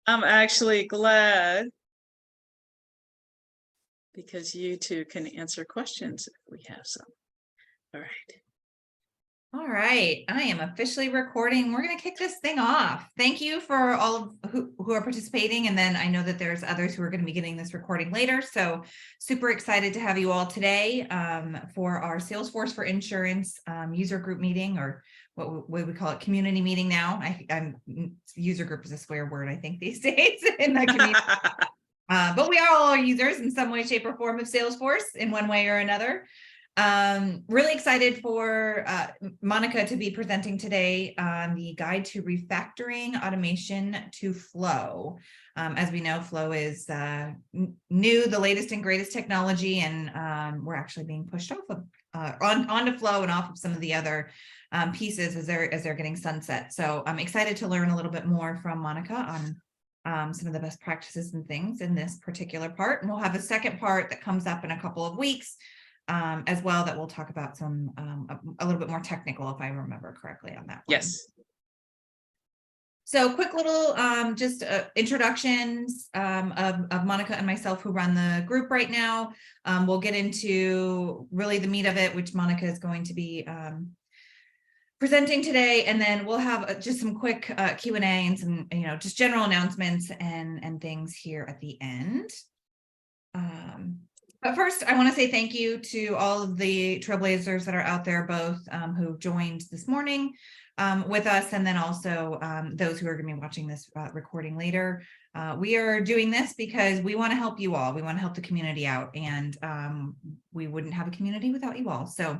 I'm actually glad because you two can answer questions if we have some. All right. All right, I am officially recording. We're going to kick this thing off. Thank you for all of who are participating. And then I know that there's others who are going to be getting this recording later. So super excited to have you all today for our Salesforce for Insurance user group meeting, or what we call it, community meeting now. User group is a swear word, I think, these days in the community. But we are all users in some way, shape, or form of Salesforce in one way or another. Really excited for Monica to be presenting today on the guide to refactoring automation to Flow. As we know, Flow is new, the latest and greatest technology, and we're actually being pushed off of onto Flow and off of some of the other pieces as they're getting sunset. So I'm excited to learn a little bit more from Monica on some of the best practices and things in this particular part. And we'll have a second part that comes up in a couple of weeks as well, that we'll talk about some a little bit more technical, if I remember correctly on that one. Yes. So quick little just introductions of Monica and myself, who run the group right now. We'll get into really the meat of it, which Monica is going to be presenting today, and then we'll have just some quick Q&A and some just general announcements and things here at the end. But first, I want to say thank you to all of the trailblazers that are out there, both who joined this morning with us, and then also those who are going to be watching this recording later. We are doing this because we want to help you all. We want to help the community out, and we wouldn't have a community without you all. So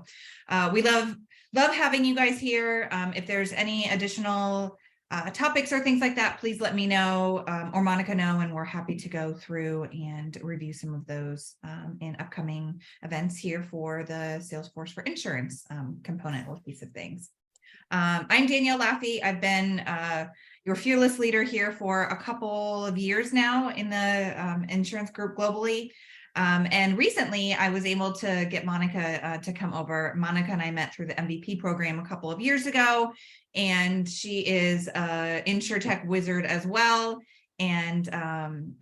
we love having you guys here. If there's any additional topics or things like that, please let me know or Monica know, and we're happy to go through and review some of those in upcoming events here for the Salesforce for Insurance component or piece of things. I'm Danielle Laffey. I've been your fearless leader here for a couple of years now in the insurance group globally. And recently I was able to get Monica to come over. Monica and I met through the MVP program a couple of years ago, and she is an Insurtech wizard as well. And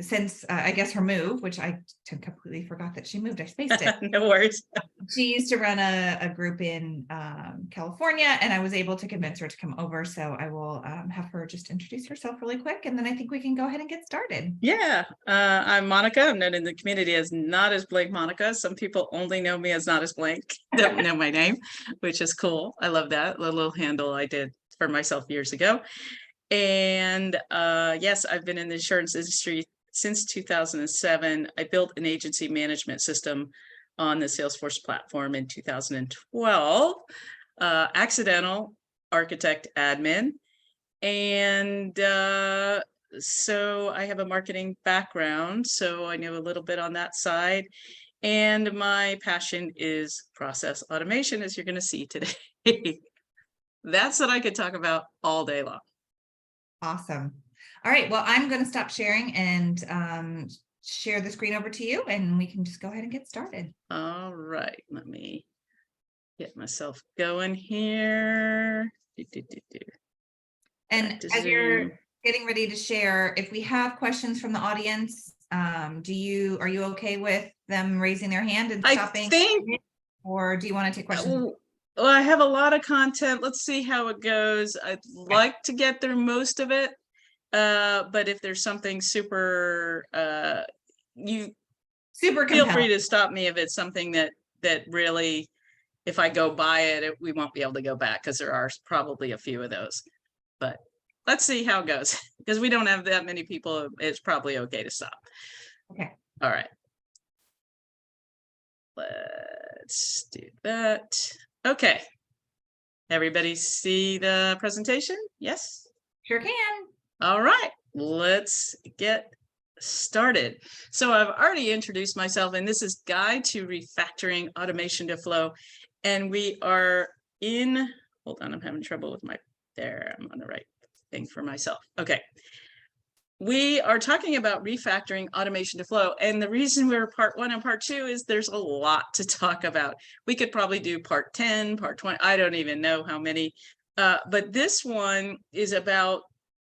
since I guess her move, which I completely forgot that she moved, I spaced it. No worries. She used to run a group in California, and I was able to convince her to come over. So I will have her just introduce herself really quick, and then I think we can go ahead and get started. Yeah, I'm Monica. I'm known in the community as Not as Blank Monica. Some people only know me as Not as Blank, don't know my name, which is cool. I love that little handle I did for myself years ago. And yes, I've been in the insurance industry since 2007. I built an agency management system on the Salesforce platform in 2012. Accidental architect admin. And so I have a marketing background, so I know a little bit on that side. And my passion is process automation, as you're going to see today. That's what I could talk about all day long. Awesome. All right, well, I'm going to stop sharing and share the screen over to you, and we can just go ahead and get started. All right, let me get myself going here. And as you're getting ready to share, if we have questions from the audience, are you okay with them raising their hand and stopping? I think, or do you want to take questions? Well, I have a lot of content. Let's see how it goes. I'd like to get through most of it. But if there's something super, feel free to stop me if it's something that really, if I go by it, we won't be able to go back, because there are probably a few of those. But let's see how it goes, because we don't have that many people. It's probably okay to stop. Okay. All right. Let's do that. Okay. Everybody see the presentation? Yes? Sure can. All right, let's get started. So I've already introduced myself, and this is Guide to Refactoring Automation to Flow. And we are in, hold on, I'm having trouble with there, I'm on the right thing for myself. Okay. We are talking about refactoring automation to Flow. And the reason we're part 1 and part 2 is there's a lot to talk about. We could probably do part 10, part 20, I don't even know how many. But this one is about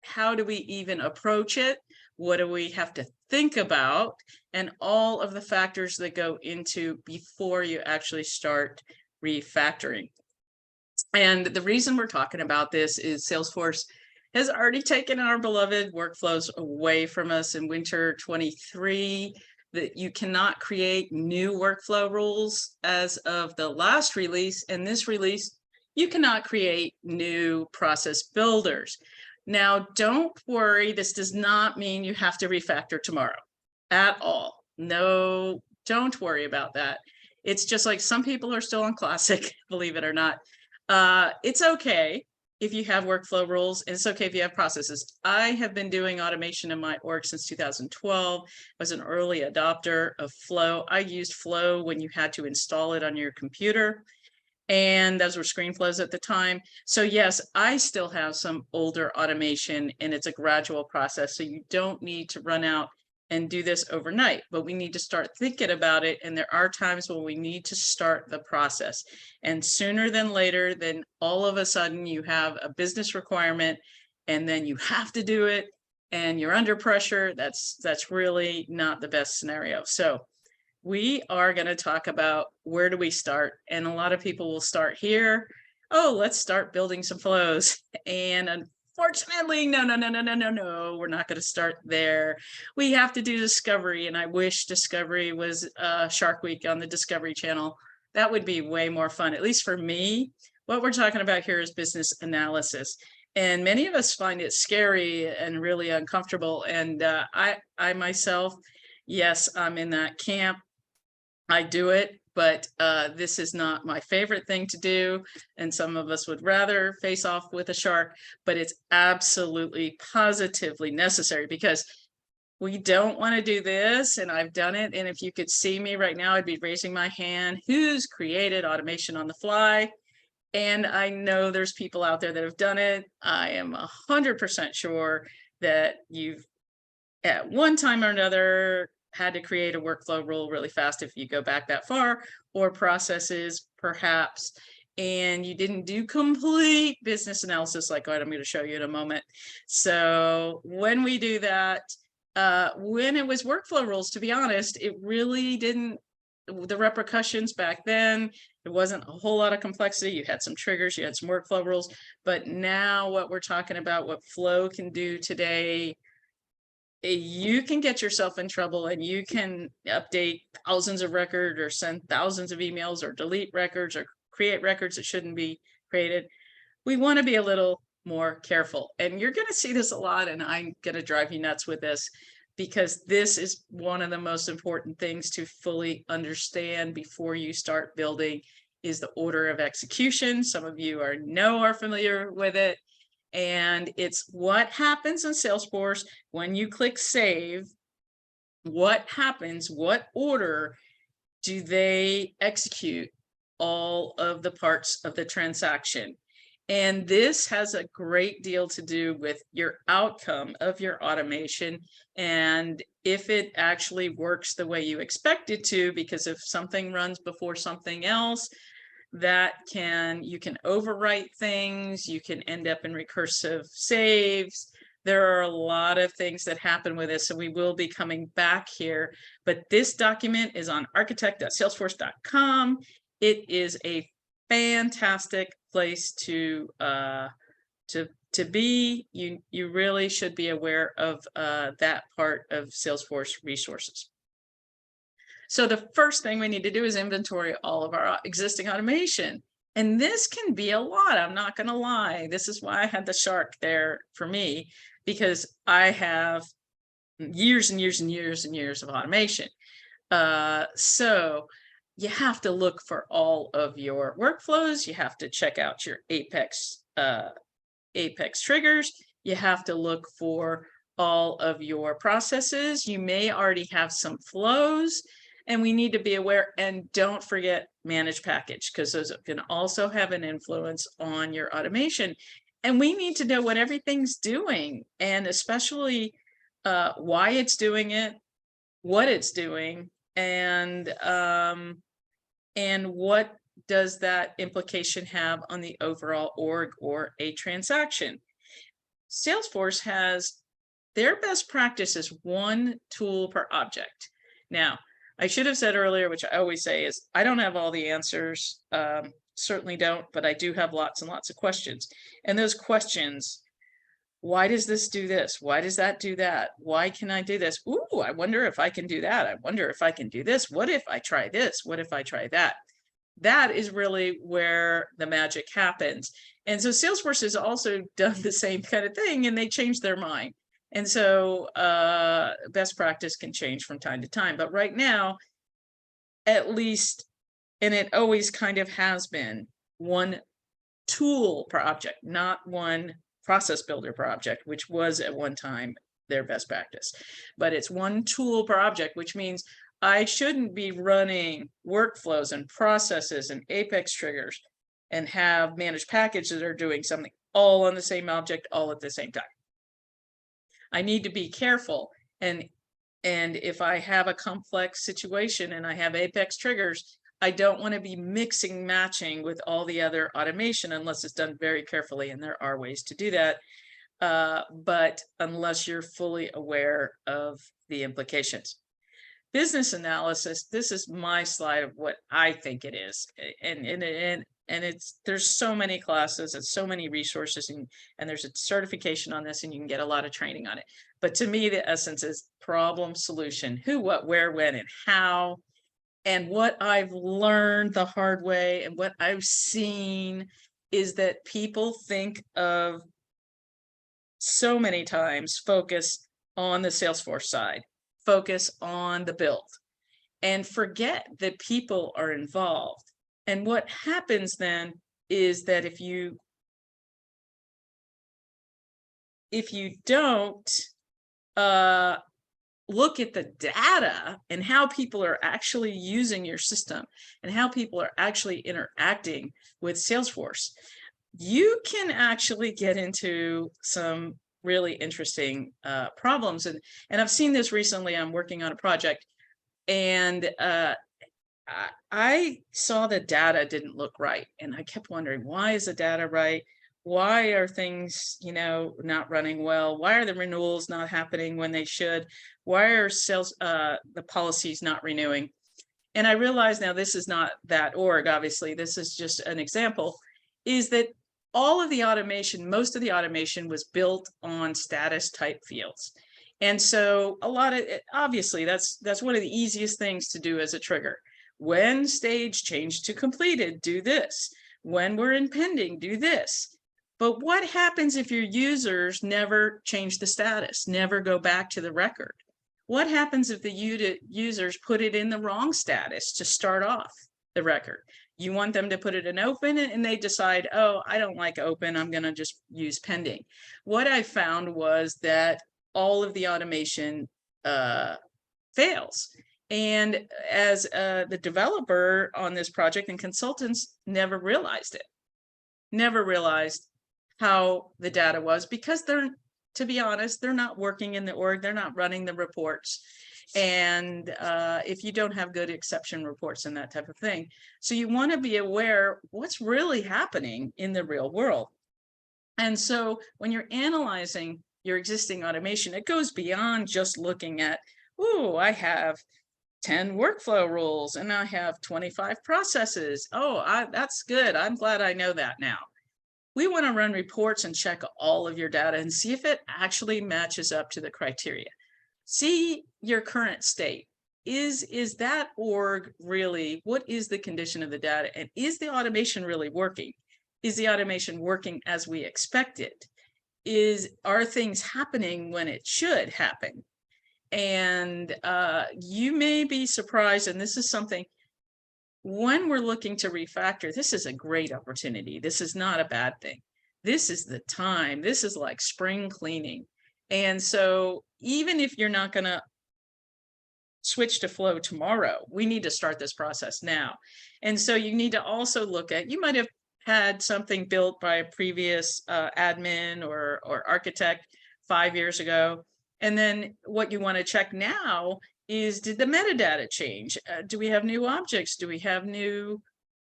how do we even approach it? What do we have to think about? And all of the factors that go into before you actually start refactoring. And the reason we're talking about this is Salesforce has already taken our beloved workflows away from us in winter 23, that you cannot create new workflow rules as of the last release. And this release, you cannot create new process builders. Now, don't worry, this does not mean you have to refactor tomorrow at all. No, don't worry about that. It's just like some people are still on Classic, believe it or not. It's okay if you have workflow rules, and it's okay if you have processes. I have been doing automation in my org since 2012. I was an early adopter of Flow. I used Flow when you had to install it on your computer, and those were screen flows at the time. So yes, I still have some older automation, and it's a gradual process. So you don't need to run out and do this overnight, but we need to start thinking about it. And there are times when we need to start the process. And sooner than later, then all of a sudden you have a business requirement, and then you have to do it, and you're under pressure. That's really not the best scenario. So we are going to talk about where do we start. And a lot of people will start here. Oh, let's start building some flows. And unfortunately, no, we're not going to start there. We have to do discovery. And I wish discovery was Shark Week on the Discovery Channel. That would be way more fun, at least for me. What we're talking about here is business analysis. And many of us find it scary and really uncomfortable. And I myself, yes, I'm in that camp. I do it, but this is not my favorite thing to do. And some of us would rather face off with a shark, but it's absolutely positively necessary, because we don't want to do this. And I've done it. And if you could see me right now, I'd be raising my hand. Who's created automation on the fly? And I know there's people out there that have done it. I am 100% sure that you've at one time or another had to create a workflow rule really fast if you go back that far, or processes perhaps, and you didn't do complete business analysis like what I'm going to show you in a moment. So when we do that, when it was workflow rules, to be honest, it really didn't, the repercussions back then, it wasn't a whole lot of complexity. You had some triggers, you had some workflow rules, but now what we're talking about, what Flow can do today, you can get yourself in trouble, and you can update thousands of records, or send thousands of emails, or delete records, or create records that shouldn't be created. We want to be a little more careful, and you're going to see this a lot, and I'm going to drive you nuts with this, because this is one of the most important things to fully understand before you start building, is the order of execution. Some of you are familiar with it. And it's what happens in Salesforce when you click save. What happens? What order do they execute all of the parts of the transaction? And this has a great deal to do with your outcome of your automation, and if it actually works the way you expect it to, because if something runs before something else, you can overwrite things, you can end up in recursive saves. There are a lot of things that happen with this, so we will be coming back here. But this document is on architect.salesforce.com. It is a fantastic place to be. You really should be aware of that part of Salesforce resources. So the first thing we need to do is inventory all of our existing automation. And this can be a lot, I'm not going to lie. This is why I had the shark there for me, because I have years and years and years and years of automation. So you have to look for all of your workflows. You have to check out your Apex triggers. You have to look for all of your processes. You may already have some flows, and we need to be aware. And don't forget manage package, because those can also have an influence on your automation. And we need to know what everything's doing, and especially why it's doing it, what it's doing, and what does that implication have on the overall org or a transaction. Salesforce has their best practice is one tool per object. Now, I should have said earlier, which I always say, is I don't have all the answers. Certainly don't, but I do have lots and lots of questions. And those questions, why does this do this? Why does that do that? Why can I do this? Ooh, I wonder if I can do that. I wonder if I can do this. What if I try this? What if I try that? That is really where the magic happens. And so Salesforce has also done the same kind of thing, and they changed their mind. And so best practice can change from time to time. But right now, at least, and it always kind of has been, one tool per object, not one process builder per object, which was at one time their best practice. But it's one tool per object, which means I shouldn't be running workflows and processes and Apex triggers and have managed packages that are doing something all on the same object all at the same time. I need to be careful. And if I have a complex situation and I have Apex triggers, I don't want to be mixing, matching with all the other automation unless it's done very carefully. And there are ways to do that. But unless you're fully aware of the implications. Business analysis, this is my slide of what I think it is. And it's, there's so many classes and so many resources, and there's a certification on this, and you can get a lot of training on it. But to me, the essence is problem, solution, who, what, where, when, and how. And what I've learned the hard way and what I've seen is that people think of so many times focus on the Salesforce side, focus on the build, and forget that people are involved. And what happens then is that if you don't look at the data and how people are actually using your system and how people are actually interacting with Salesforce, you can actually get into some really interesting problems. And I've seen this recently. I'm working on a project, and I saw the data didn't look right. And I kept wondering, why is the data right? Why are things, not running well? Why are the renewals not happening when they should? Why are the policies not renewing? And I realized, now this is not that org, obviously, this is just an example, is that all of the automation, most of the automation was built on status type fields. And so a lot of it, obviously, that's one of the easiest things to do as a trigger. When stage changed to completed, do this. When we're in pending, do this. But what happens if your users never change the status, never go back to the record? What happens if the users put it in the wrong status to start off the record? You want them to put it in open, and they decide, oh, I don't like open, I'm going to just use pending. What I found was that all of the automation fails. And as the developer on this project and consultants never realized it, never realized how the data was, because to be honest, they're not working in the org, they're not running the reports. And if you don't have good exception reports and that type of thing. So you want to be aware what's really happening in the real world. And so when you're analyzing your existing automation, it goes beyond just looking at, oh, I have 10 workflow rules and I have 25 processes. Oh, that's good. I'm glad I know that now. We want to run reports and check all of your data and see if it actually matches up to the criteria. See your current state. Is that org really, what is the condition of the data? And is the automation really working? Is the automation working as we expected? Are things happening when it should happen? And you may be surprised, and this is something, when we're looking to refactor, this is a great opportunity. This is not a bad thing. This is the time. This is like spring cleaning. And so even if you're not going to switch to flow tomorrow, we need to start this process now. And so you need to also look at, you might have had something built by a previous admin or architect 5 years ago. And then what you want to check now is, did the metadata change? Do we have new objects? Do we have new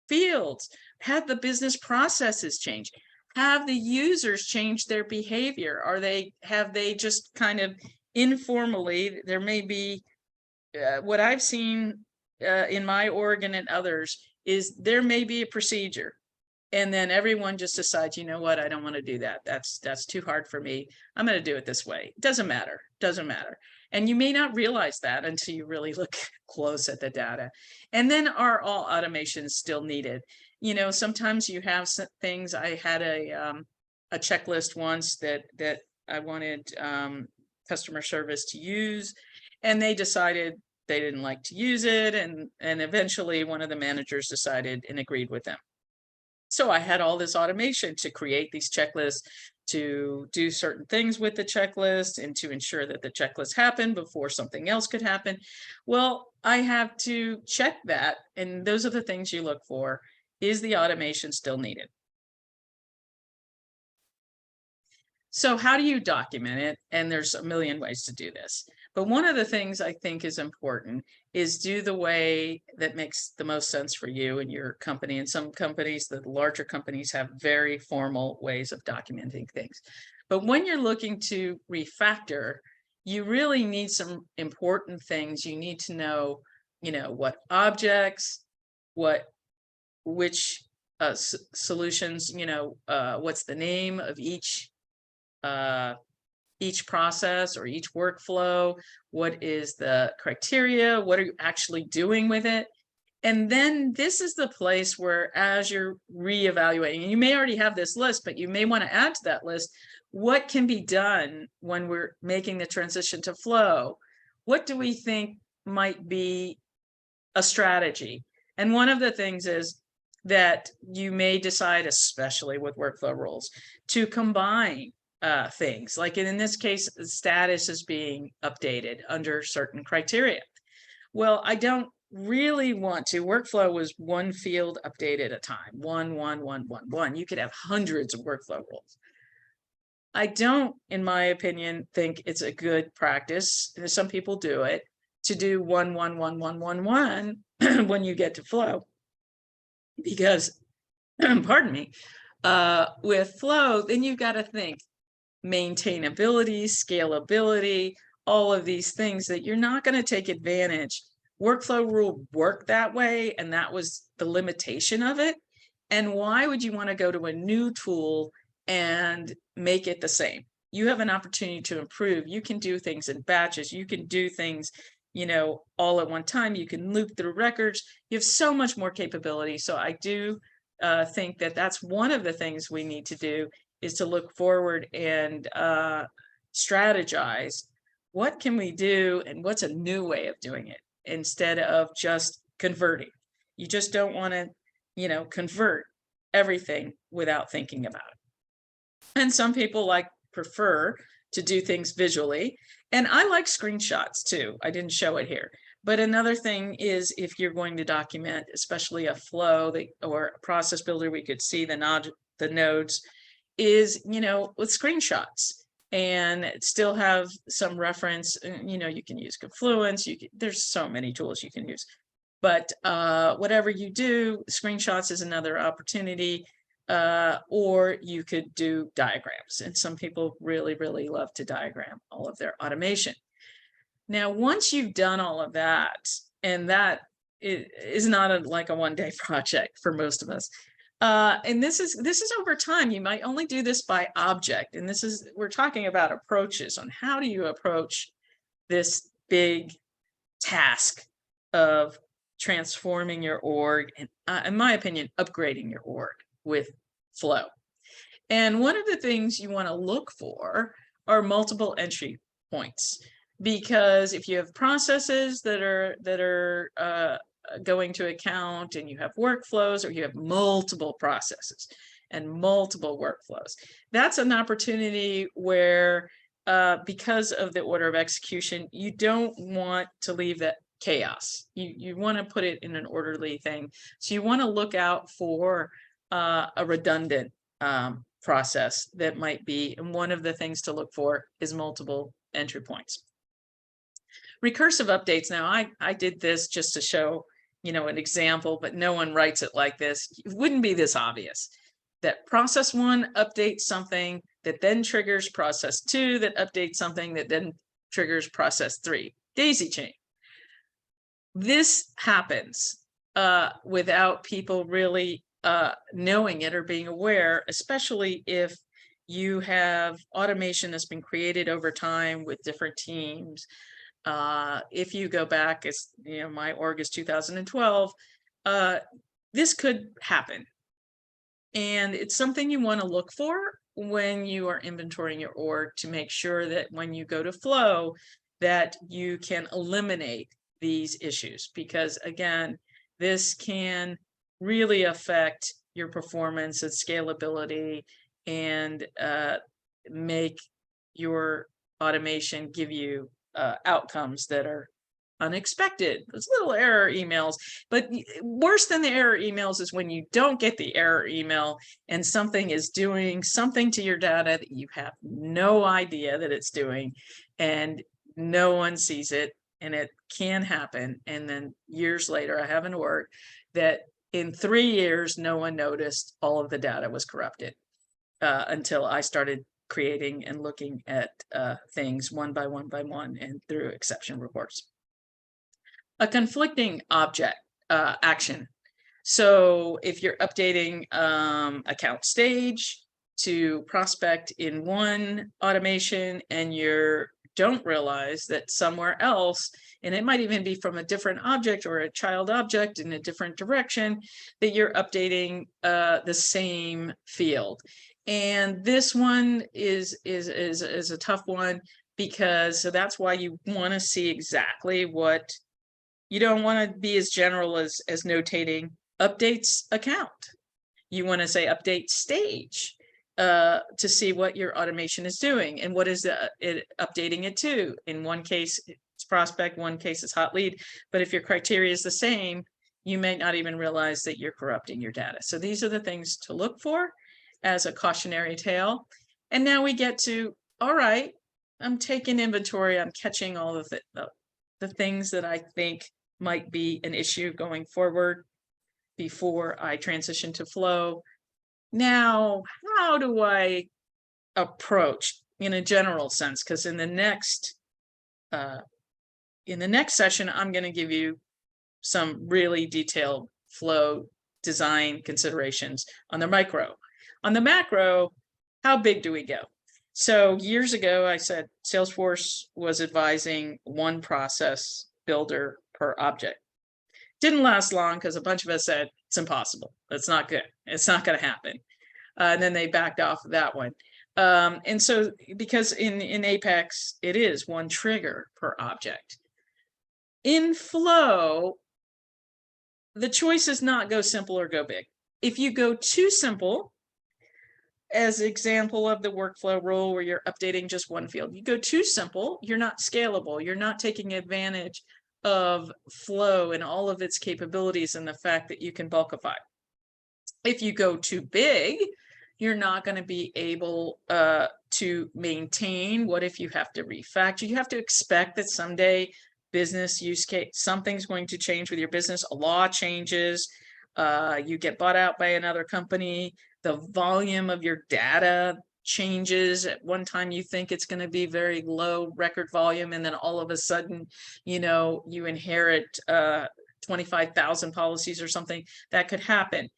fields? Have the business processes changed? have the users change their behavior? Have they just kind of informally, there may be, what I've seen in my org and others is there may be a procedure, and then everyone just decides, you know what, I don't want to do that. That's too hard for me. I'm going to do it this way. Doesn't matter. Doesn't matter. And you may not realize that until you really look close at the data. And then are all automations still needed? You know, sometimes you have some things. I had a checklist once that I wanted customer service to use, and they decided they didn't like to use it, and eventually one of the managers decided and agreed with them. So I had all this automation to create these checklists, to do certain things with the checklist, and to ensure that the checklist happened before something else could happen. Well, I have to check that, and those are the things you look for. Is the automation still needed? So how do you document it? And there's a million ways to do this. But one of the things I think is important is do the way that makes the most sense for you and your company. And some companies, the larger companies, have very formal ways of documenting things. But when you're looking to refactor, you really need some important things. You need to know, you know, what objects, which solutions, you know, what's the name of each process or each workflow, what is the criteria, what are you actually doing with it? And then this is the place where, as you're reevaluating, and you may already have this list, but you may want to add to that list, what can be done when we're making the transition to flow? What do we think might be a strategy? And one of the things is that you may decide, especially with workflow rules, to combine things. Like in this case, the status is being updated under certain criteria. Well, I don't really want to. Workflow was one field update at a time, one. You could have hundreds of workflow rules. I don't, in my opinion, think it's a good practice. Some people do it, to do one when you get to flow, because pardon me, with flow, then you've got to think maintainability, scalability, all of these things that you're not going to take advantage. Workflow rule worked that way, and that was the limitation of it. And why would you want to go to a new tool and make it the same? You have an opportunity to improve. You can do things in batches. You can do things, you know, all at one time. You can loop through records. You have so much more capability. So I do think that that's one of the things we need to do, is to look forward and strategize. What can we do, and what's a new way of doing it, instead of just converting? You just don't want to, you know, convert everything without thinking about it. And some people prefer to do things visually, and I like screenshots too. I didn't show it here. But another thing is, if you're going to document, especially a flow or a process builder, we could see the nodes, is, you know, with screenshots, and still have some reference. You know, you can use Confluence. There's so many tools you can use. But whatever you do, screenshots is another opportunity. Or you could do diagrams. And some people really, really love to diagram all of their automation. Now, once you've done all of that, and that is not like a one-day project for most of us. And this is over time. You might only do this by object. And we're talking about approaches on how do you approach this big task of transforming your org, and in my opinion, upgrading your org with flow. And one of the things you want to look for are multiple entry points, because if you have processes that are going to account, and you have workflows, or you have multiple processes and multiple workflows, that's an opportunity where because of the order of execution, you don't want to leave that chaos. You want to put it in an orderly thing. So you want to look out for a redundant process that might be, and one of the things to look for is multiple entry points. Recursive updates. Now, I did this just to show, you know, an example, but no one writes it like this. It wouldn't be this obvious that process 1 updates something that then triggers process 2 that updates something that then triggers process 3. Daisy chain. This happens without people really knowing it or being aware, especially if you have automation that's been created over time with different teams. If you go back, as you know, my org is 2012, this could happen. And it's something you want to look for when you are inventorying your org, to make sure that when you go to flow, that you can eliminate these issues, because again, this can really affect your performance and scalability, and make your automation give you outcomes that are unexpected. Those little error emails, but worse than the error emails is when you don't get the error email and something is doing something to your data that you have no idea that it's doing, and no one sees it, and it can happen. And then years later, I have an org that in 3 years, no one noticed all of the data was corrupted until I started creating and looking at things one by one by one and through exception reports. A conflicting object action. So if you're updating account stage to prospect in one automation, and you don't realize that somewhere else, and it might even be from a different object or a child object in a different direction, that you're updating the same field. And this one is a tough one, because so that's why you want to see exactly what. You don't want to be as general as notating updates account. You want to say update stage to see what your automation is doing and what is it updating it to. In one case, it's prospect, one case it's hot lead. But if your criteria is the same, you may not even realize that you're corrupting your data. So these are the things to look for as a cautionary tale. And now we get to, all right, I'm taking inventory, I'm catching all of the things that I think might be an issue going forward before I transition to flow. Now, how do I approach in a general sense? Because in the next session, I'm going to give you some really detailed flow design considerations on the micro. On the macro, how big do we go? So years ago, I said Salesforce was advising one process builder per object. Didn't last long, because a bunch of us said it's impossible. That's not good. It's not going to happen. And then they backed off of that one. And so, because in Apex, it is one trigger per object. In flow, the choice is not go simple or go big. If you go too simple, as example of the workflow rule where you're updating just one field, you go too simple, you're not scalable, you're not taking advantage of flow and all of its capabilities and the fact that you can bulkify. If you go too big, you're not going to be able to maintain. What if you have to refactor? You have to expect that someday business use case, something's going to change with your business. A law changes, you get bought out by another company, the volume of your data changes. At one time you think it's going to be very low record volume, and then all of a sudden, you know, you inherit 25,000 policies or something. That could happen.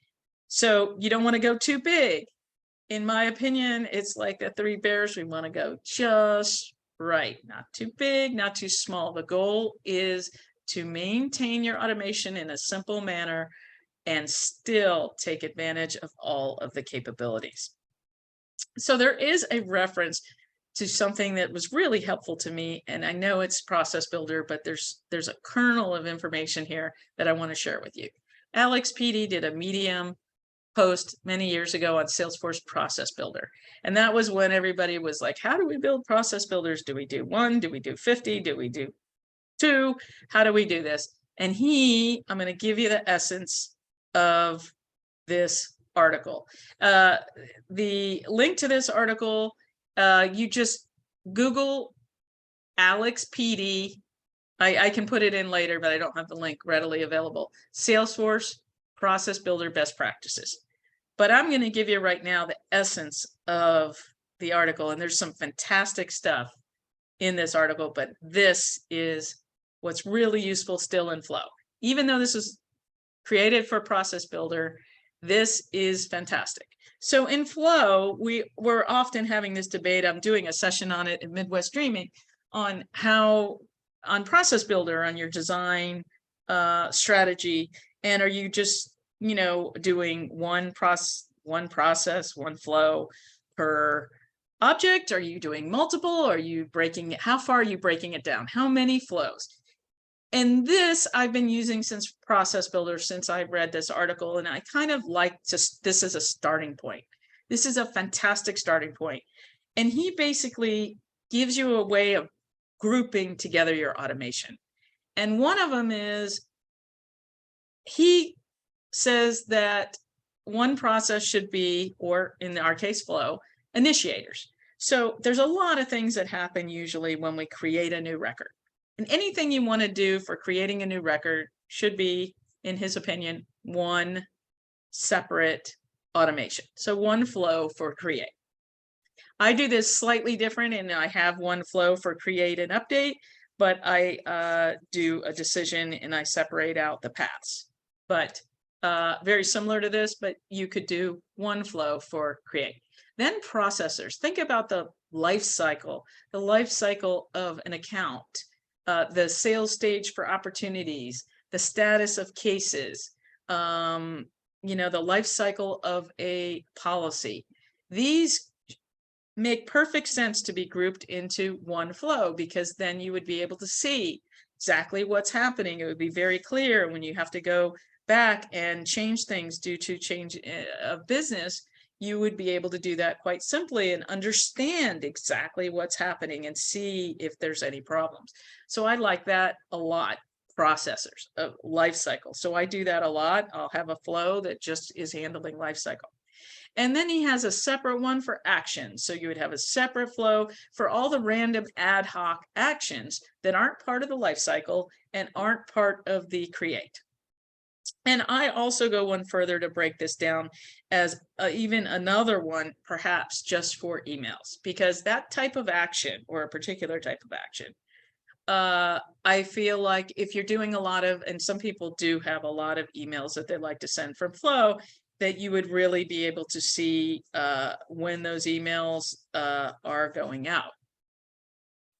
So you don't want to go too big. In my opinion, it's like the 3 bears. We want to go just right, not too big, not too small. The goal is to maintain your automation in a simple manner and still take advantage of all of the capabilities. So there is a reference to something that was really helpful to me, and I know it's Process Builder, but there's a kernel of information here that I want to share with you. Alex Peaty did a Medium post many years ago on Salesforce Process Builder, and that was when everybody was like, how do we build process builders? Do we do 1? Do we do 50? Do we do 2? How do we do this? And I'm going to give you the essence of this article. The link to this article, you just Google Alex Peaty. I can put it in later, but I don't have the link readily available. Salesforce Process Builder Best Practices. But I'm going to give you right now the essence of the article, and there's some fantastic stuff in this article, but this is what's really useful still in Flow. Even though this is created for Process Builder, this is fantastic. So in Flow, we're often having this debate. I'm doing a session on it in Midwest Dreaming on how on Process Builder, on your design strategy, and are you just doing one process, one flow per object? Are you doing multiple? Are you breaking it? How far are you breaking it down? How many flows? And this I've been using since Process Builder, since I read this article, and I kind of like this as a starting point. This is a fantastic starting point. And he basically gives you a way of grouping together your automation. And one of them is, he says that one process should be, or in our case, Flow, initiators. So there's a lot of things that happen usually when we create a new record. And anything you want to do for creating a new record should be, in his opinion, one separate automation. So one flow for create. I do this slightly different, and I have one flow for create and update, but I do a decision and I separate out the paths. But very similar to this, but you could do one flow for create. Then processors. Think about the life cycle of an account, the sales stage for opportunities, the status of cases, the life cycle of a policy. These make perfect sense to be grouped into one flow, because then you would be able to see exactly what's happening. It would be very clear when you have to go back and change things due to change of business. You would be able to do that quite simply and understand exactly what's happening and see if there's any problems. So I like that a lot. Processors of life cycle. So I do that a lot. I'll have a flow that just is handling life cycle. And then he has a separate one for actions. So you would have a separate flow for all the random ad hoc actions that aren't part of the life cycle and aren't part of the create. And I also go one further to break this down as even another one, perhaps just for emails, because that type of action, or a particular type of action, I feel like if you're doing a lot of, and some people do have a lot of emails that they like to send from Flow, that you would really be able to see when those emails are going out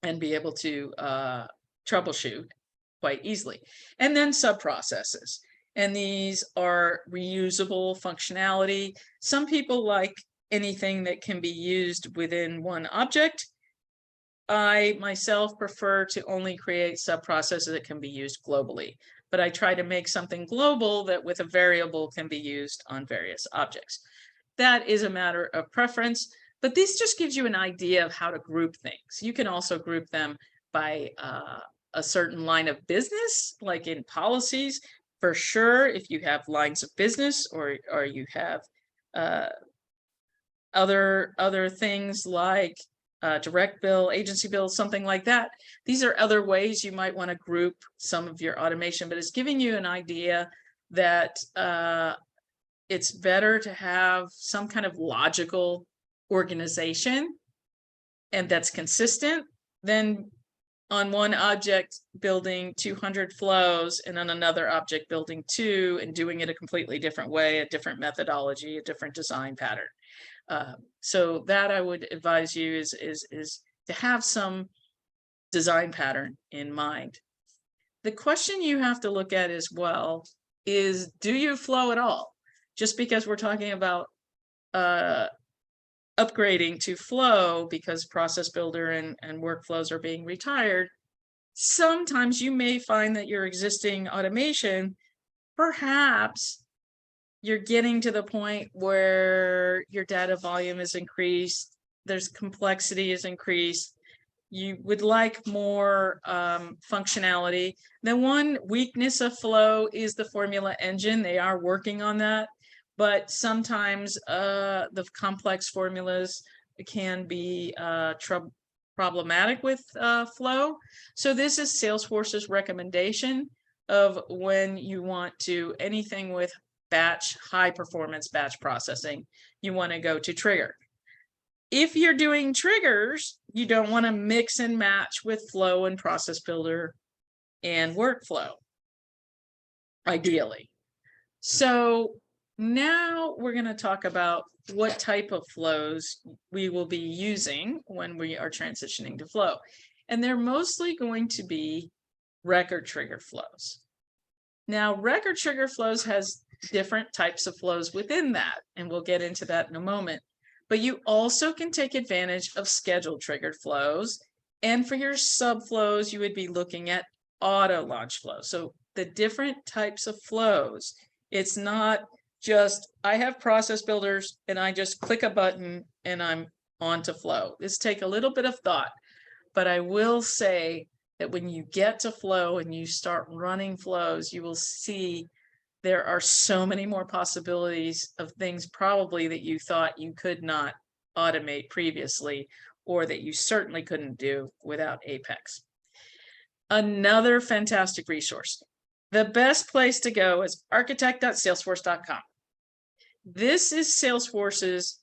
and be able to troubleshoot quite easily. And then sub-processes. And these are reusable functionality. Some people like anything that can be used within one object. I myself prefer to only create sub-processes that can be used globally, but I try to make something global that with a variable can be used on various objects. That is a matter of preference, but this just gives you an idea of how to group things. You can also group them by a certain line of business, like in policies, for sure. If you have lines of business, or you have other things like direct bill, agency bill, something like that. These are other ways you might want to group some of your automation, but it's giving you an idea that it's better to have some kind of logical organization and that's consistent than on one object building 200 flows and on another object building 2 and doing it a completely different way, a different methodology, a different design pattern. So that I would advise you is to have some design pattern in mind. The question you have to look at as well is, do you flow at all? Just because we're talking about upgrading to Flow because Process Builder and workflows are being retired, sometimes you may find that your existing automation, perhaps you're getting to the point where your data volume is increased, there's complexity is increased, you would like more functionality. The one weakness of Flow is the formula engine. They are working on that, but sometimes the complex formulas can be problematic with Flow. So this is Salesforce's recommendation of when you want to anything with batch, high performance batch processing, you want to go to trigger. If you're doing triggers, you don't want to mix and match with flow and process builder and workflow, ideally. So now we're going to talk about what type of flows we will be using when we are transitioning to flow. And they're mostly going to be record trigger flows. Now, record trigger flows has different types of flows within that, and we'll get into that in a moment. But you also can take advantage of scheduled triggered flows. And for your subflows, you would be looking at auto launch flows. So the different types of flows, it's not just, I have process builders and I just click a button and I'm on to flow. This take a little bit of thought, but I will say that when you get to flow and you start running flows, you will see there are so many more possibilities of things probably that you thought you could not automate previously, or that you certainly couldn't do without Apex. Another fantastic resource. The best place to go is architect.salesforce.com. This is Salesforce's,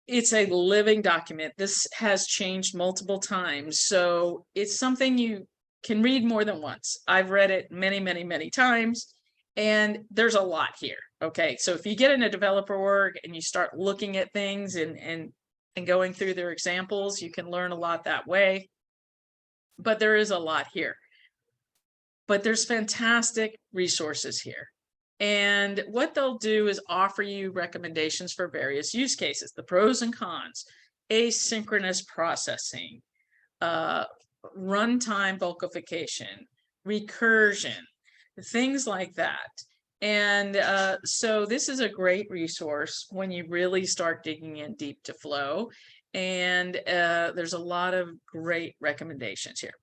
it's a living document. This has changed multiple times. So it's something you can read more than once. I've read it many, many, many times. And there's a lot here. Okay, so if you get in a developer org and you start looking at things and going through their examples, you can learn a lot that way. But there is a lot here. But there's fantastic resources here. And what they'll do is offer you recommendations for various use cases, the pros and cons, asynchronous processing, runtime bulkification, recursion, things like that. And so this is a great resource when you really start digging in deep to flow. And there's a lot of great recommendations here.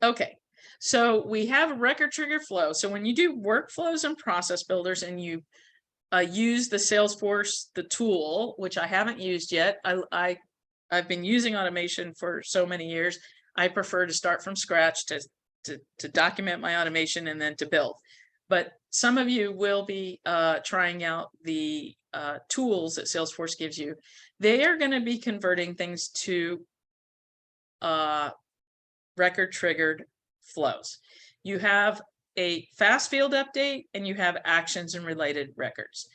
Okay, so we have a record trigger flow. So when you do workflows and process builders and you use the Salesforce, the tool, which I haven't used yet, I've been using automation for so many years. I prefer to start from scratch to document my automation and then to build. But some of you will be trying out the tools that Salesforce gives you. They are going to be converting things to record triggered flows. You have a fast field update and you have actions and related records.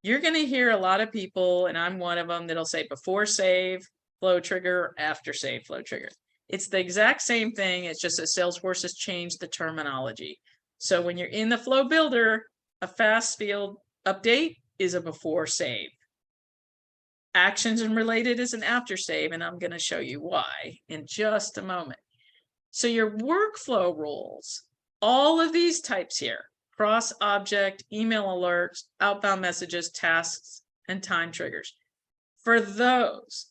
You're going to hear a lot of people, and I'm one of them, that'll say before save flow trigger, after save flow trigger. It's the exact same thing. It's just that Salesforce has changed the terminology. So when you're in the flow builder, a fast field update is a before save. Actions and related is an after save, and I'm going to show you why in just a moment. So your workflow rules, all of these types here, cross object, email alerts, outbound messages, tasks, and time triggers. For those,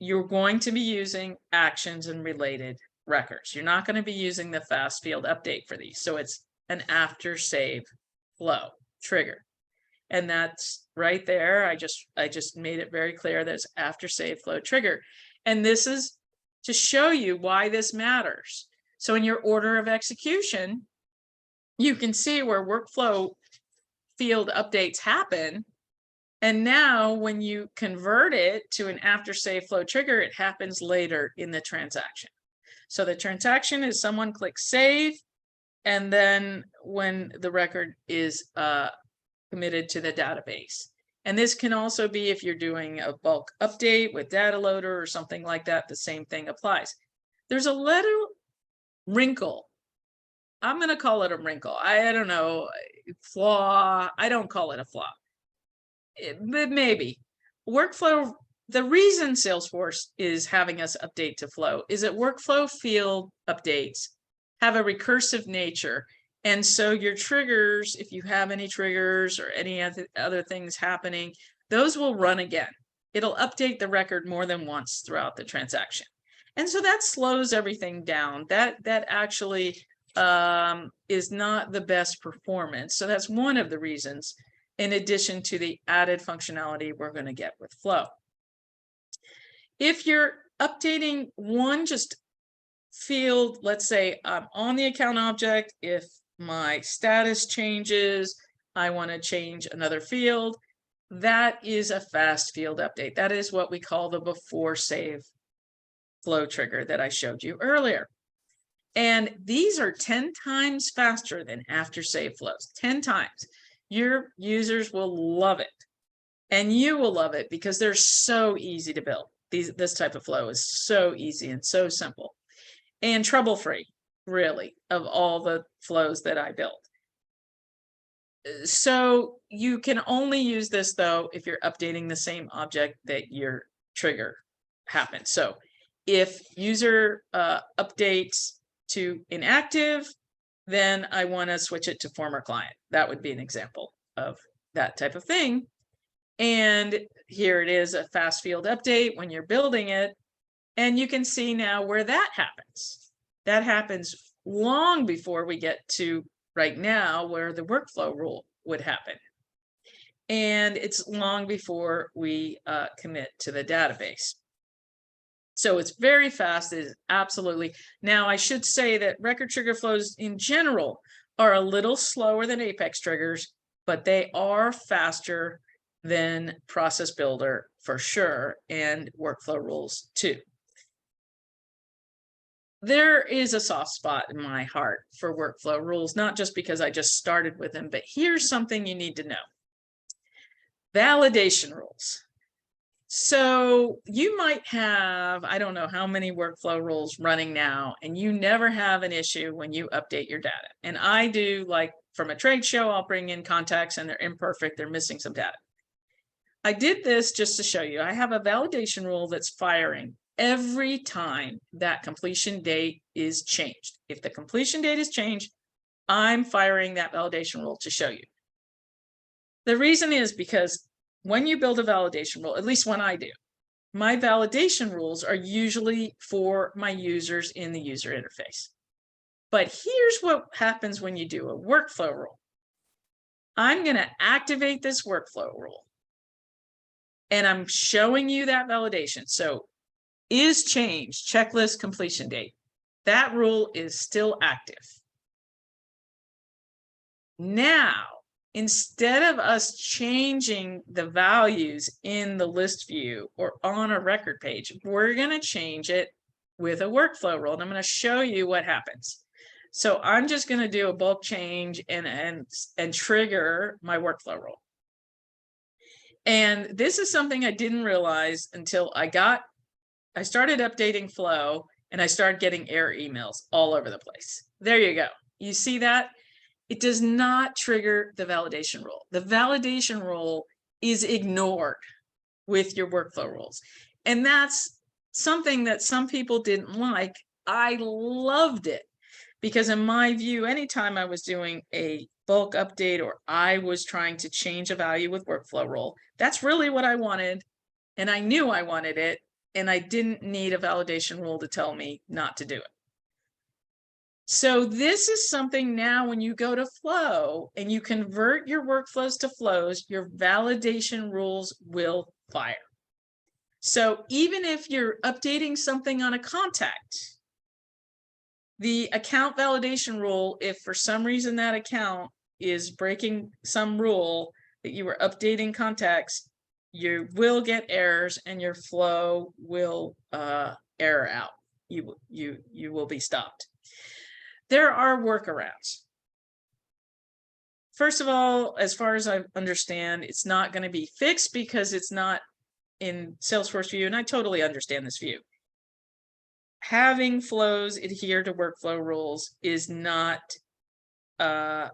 you're going to be using actions and related records. You're not going to be using the fast field update for these. So it's an after save flow trigger. And that's right there. I just made it very clear that it's after save flow trigger. And this is to show you why this matters. So in your order of execution, you can see where workflow field updates happen. And now when you convert it to an after save flow trigger, it happens later in the transaction. So the transaction is someone clicks save, and then when the record is committed to the database. And this can also be if you're doing a bulk update with data loader or something like that, the same thing applies. There's a little wrinkle. I'm going to call it a wrinkle. I don't know, flaw. I don't call it a flaw. But maybe. Workflow, the reason Salesforce is having us update to flow is that workflow field updates have a recursive nature. And so your triggers, if you have any triggers or any other things happening, those will run again. It'll update the record more than once throughout the transaction. And so that slows everything down. That actually is not the best performance. So that's one of the reasons, in addition to the added functionality we're going to get with flow. If you're updating one just field, let's say I'm on the account object. If my status changes, I want to change another field. That is a fast field update. That is what we call the before save flow trigger that I showed you earlier. And these are 10 times faster than after save flows, 10 times. Your users will love it. And you will love it because they're so easy to build. This type of flow is so easy and so simple and trouble-free, really, of all the flows that I built. So you can only use this, though, if you're updating the same object that your trigger happens. So if user updates to inactive, then I want to switch it to former client. That would be an example of that type of thing. And here it is, a fast field update when you're building it. And you can see now where that happens. That happens long before we get to right now where the workflow rule would happen. And it's long before we commit to the database. So it's very fast. It is absolutely. Now, I should say that record trigger flows in general are a little slower than Apex triggers, but they are faster than Process Builder for sure, and workflow rules too. There is a soft spot in my heart for workflow rules, not just because I just started with them, but here's something you need to know. Validation rules. So you might have, I don't know how many workflow rules running now, and you never have an issue when you update your data. And I do, like from a trade show, I'll bring in contacts and they're imperfect, they're missing some data. I did this just to show you. I have a validation rule that's firing every time that completion date is changed. If the completion date is changed, I'm firing that validation rule to show you. The reason is because when you build a validation rule, at least when I do, my validation rules are usually for my users in the user interface. But here's what happens when you do a workflow rule. I'm going to activate this workflow rule. And I'm showing you that validation. So is changed, checklist completion date. That rule is still active. Now, instead of us changing the values in the list view or on a record page, we're going to change it with a workflow rule. And I'm going to show you what happens. So I'm just going to do a bulk change and trigger my workflow rule. And this is something I didn't realize until I started updating flow and I started getting error emails all over the place. There you go. You see that? It does not trigger the validation rule. The validation rule is ignored with your workflow rules. And that's something that some people didn't like. I loved it because in my view, anytime I was doing a bulk update or I was trying to change a value with workflow rule, that's really what I wanted. And I knew I wanted it. And I didn't need a validation rule to tell me not to do it. So this is something now when you go to flow and you convert your workflows to flows, your validation rules will fire. So even if you're updating something on a contact, the account validation rule, if for some reason that account is breaking some rule that you were updating contacts, you will get errors and your flow will error out. You will be stopped. There are workarounds. First of all, as far as I understand, it's not going to be fixed because it's not in Salesforce view, and I totally understand this view. Having flows adhere to workflow rules is not a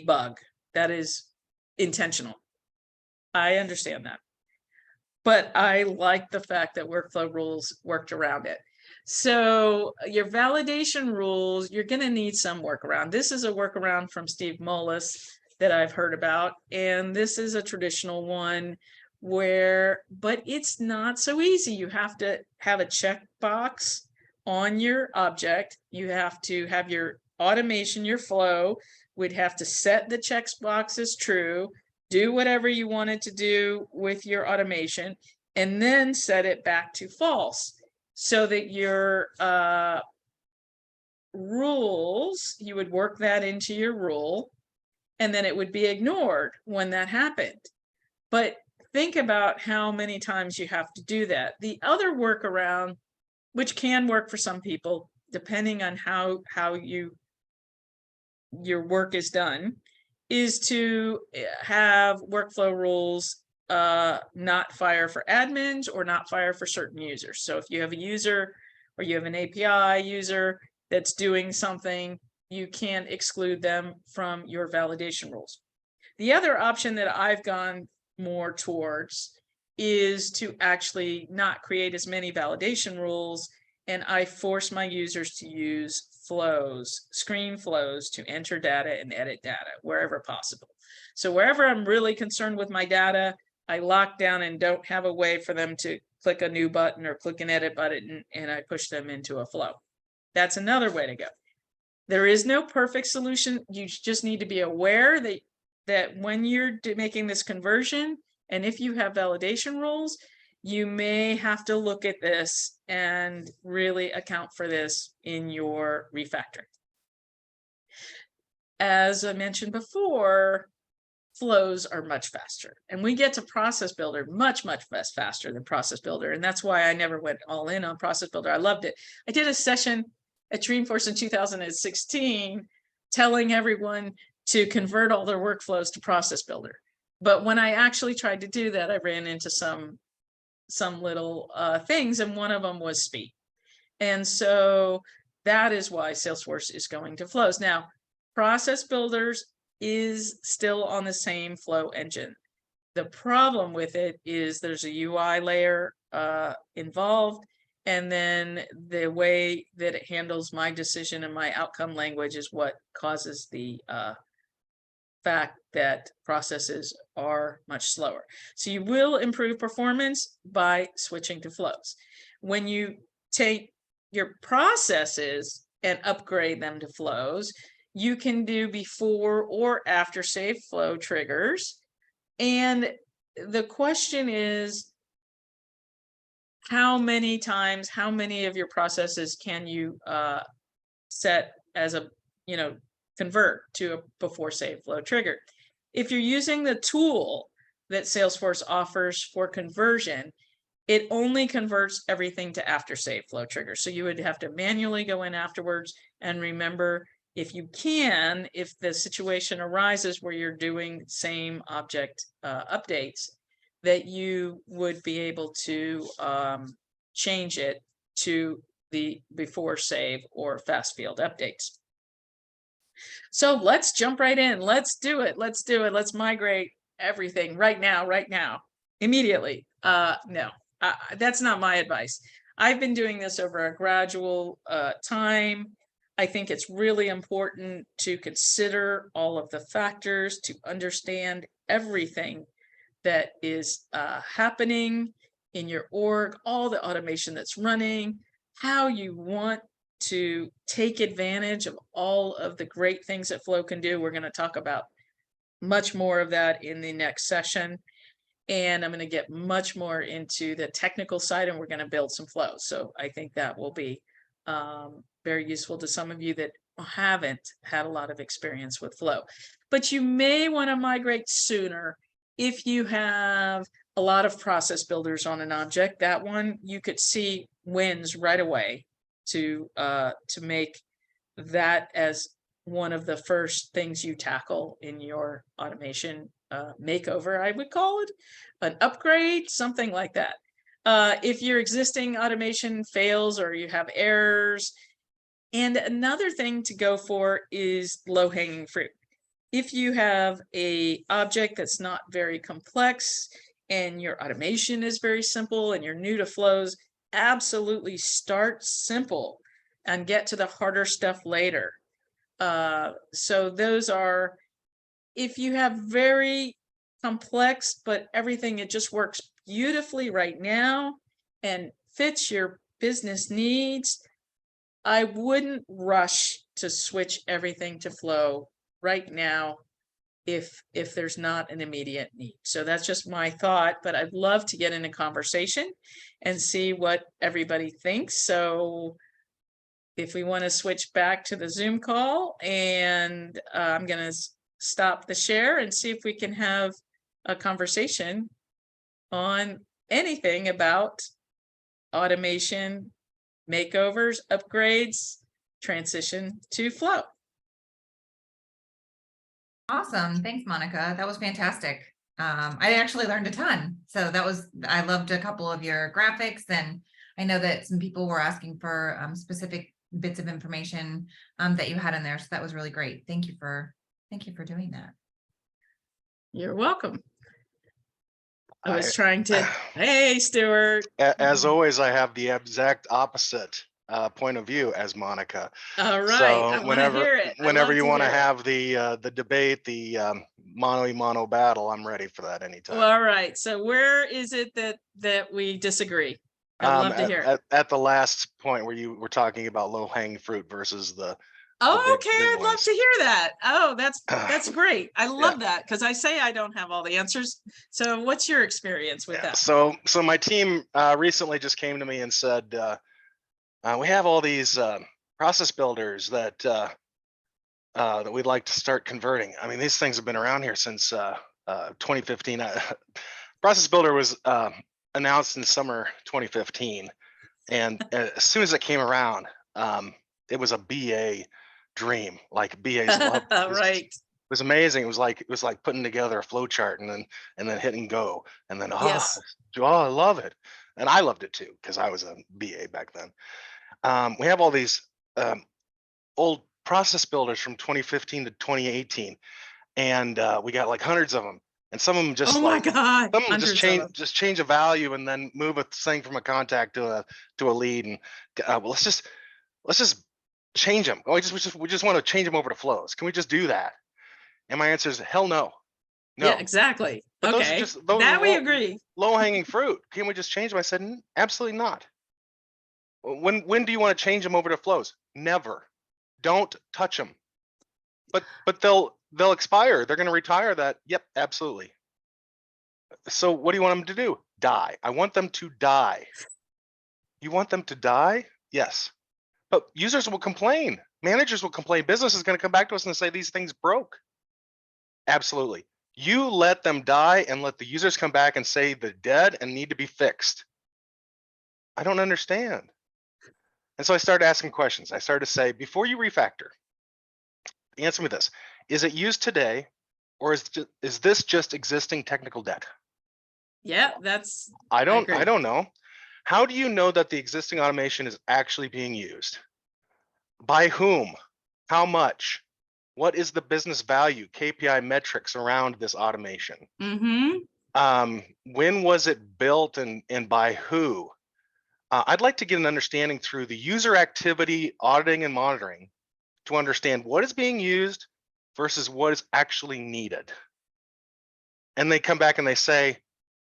bug. That is intentional. I understand that. But I like the fact that workflow rules worked around it. So your validation rules, you're going to need some workaround. This is a workaround from Steve Mullis that I've heard about. And this is a traditional one but it's not so easy. You have to have a checkbox on your object. You have to have your automation, your flow would have to set the checkbox as true, do whatever you wanted to do with your automation, and then set it back to false so that your rules, you would work that into your rule, and then it would be ignored when that happened. But think about how many times you have to do that. The other workaround, which can work for some people, depending on how your work is done, is to have workflow rules not fire for admins or not fire for certain users. So if you have a user or you have an API user that's doing something, you can't exclude them from your validation rules. The other option that I've gone more towards is to actually not create as many validation rules, and I force my users to use flows, screen flows, to enter data and edit data wherever possible. So wherever I'm really concerned with my data, I lock down and don't have a way for them to click a new button or click an edit button, and I push them into a flow. That's another way to go. There is no perfect solution. You just need to be aware that when you're making this conversion, and if you have validation rules, you may have to look at this and really account for this in your refactoring. As I mentioned before, flows are much faster, and we get to Process Builder much faster than Process Builder, and that's why I never went all in on Process Builder. I loved it. I did a session at Dreamforce in 2016 telling everyone to convert all their workflows to Process Builder, but when I actually tried to do that, I ran into some little things, and one of them was speed. And so that is why Salesforce is going to flows. Now, Process Builders is still on the same flow engine. The problem with it is there's a UI layer involved, and then the way that it handles my decision and my outcome language is what causes the fact that processes are much slower. So you will improve performance by switching to flows. When you take your processes and upgrade them to flows, you can do before or after save flow triggers. And the question is, how many times, how many of your processes can you set as a, convert to a before save flow trigger? If you're using the tool that Salesforce offers for conversion, it only converts everything to after save flow trigger. So you would have to manually go in afterwards, and remember, if you can, if the situation arises where you're doing same object updates, that you would be able to change it to the before save or fast field updates. So let's jump right in. Let's do it. Let's do it. Let's migrate everything right now, immediately. No, that's not my advice. I've been doing this over a gradual time. I think it's really important to consider all of the factors, to understand everything that is happening in your org, all the automation that's running, how you want to take advantage of all of the great things that Flow can do. We're going to talk about much more of that in the next session. And I'm going to get much more into the technical side, and we're going to build some flows. So I think that will be very useful to some of you that haven't had a lot of experience with Flow. But you may want to migrate sooner if you have a lot of process builders on an object. That one you could see wins right away to make that as one of the first things you tackle in your automation makeover, I would call it, an upgrade, something like that. If your existing automation fails or you have errors. And another thing to go for is low-hanging fruit. If you have a object that's not very complex and your automation is very simple and you're new to flows, absolutely start simple and get to the harder stuff later. So those are, if you have very complex, but everything, it just works beautifully right now and fits your business needs, I wouldn't rush to switch everything to Flow right now if there's not an immediate need. So that's just my thought, but I'd love to get in a conversation and see what everybody thinks. So if we want to switch back to the Zoom call, and I'm going to stop the share and see if we can have a conversation on anything about automation, makeovers, upgrades, transition to Flow. Awesome. Thanks, Monica. That was fantastic. I actually learned a ton. So I loved a couple of your graphics, and I know that some people were asking for specific bits of information that you had in there. So that was really great. Thank you for doing that. You're welcome. I was trying to, hey, Stuart. As always, I have the exact opposite point of view as Monica. All right. So whenever you want to have the debate, the mano-a-mano battle, I'm ready for that anytime. Well, all right. So where is it that we disagree? I'd love to hear it. At the last point where you were talking about low-hanging fruit versus the okay, I'd love to hear that. Oh, that's great. I love that, because I say I don't have all the answers. So what's your experience with that? So my team recently just came to me and said, we have all these process builders that we'd like to start converting. I mean, these things have been around here since 2015. Process builder was announced in summer 2015, and as soon as it came around, it was a BA dream. Like BAs loved it. Right. It was amazing. It was like putting together a flow chart and then hitting go, and then Yes. I love it, and I loved it too because I was a BA back then. We have all these old process builders from 2015 to 2018, and we got like hundreds of them. And some of them just just change a value and then move a thing from a contact to a lead, and well, let's just change them. Oh, we just want to change them over to flows. Can we just do that? And my answer is hell no. No. Yeah, exactly. But okay. Those that we agree. Low hanging fruit. Can we just change them? I said absolutely not. When do you want to change them over to flows? Never. Don't touch them. But they'll expire. They're going to retire that. Yep, absolutely. So what do you want them to do? Die. I want them to die. You want them to die? Yes. But users will complain. Managers will complain. Business is going to come back to us and say these things broke. Absolutely. You let them die and let the users come back and say they're dead and need to be fixed. I don't understand. And so I started asking questions. I started to say, before you refactor, answer me this. Is it used today, or is this just existing technical debt? Yeah, I don't know. How do you know that the existing automation is actually being used? By whom? How much? What is the business value, KPI metrics around this automation? Mm-hmm. When was it built and by who? I'd like to get an understanding through the user activity auditing and monitoring to understand what is being used versus what is actually needed. And they come back and they say,